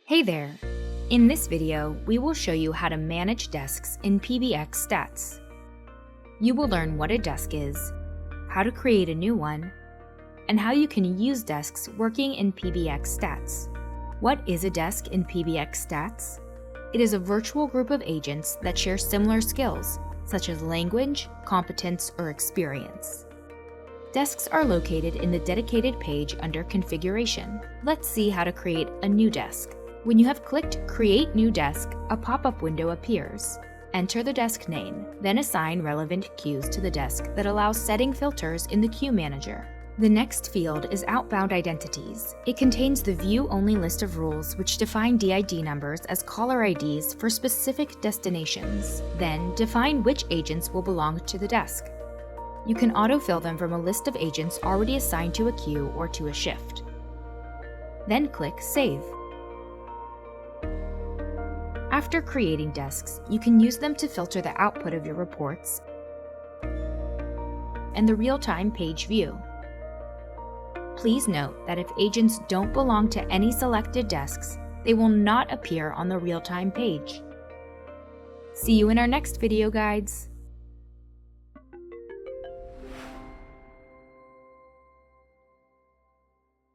Hey there! In this video, we will show you how to manage desks in PBX Stats. You will learn what a desk is, how to create a new one, and how you can use desks working in PBX Stats. What is a desk in PBX Stats? It is a virtual group of agents that share similar skills, such as language, competence, or experience. Desks are located in the dedicated page under Configuration. Let's see how to create a new desk. When you have clicked Create New Desk, a pop-up window appears. Enter the desk name, then assign relevant queues to the desk that allows setting filters in the Queue Manager. The next field is Outbound Identities. It contains the view-only list of rules which define DID numbers as caller IDs for specific destinations. Then, define which agents will belong to the desk. You can autofill them from a list of agents already assigned to a queue or to a shift. Then click Save. After creating desks, you can use them to filter the output of your reports and the real-time page view. Please note that if agents don't belong to any selected desks, they will not appear on the real-time page. See you in our next video guides!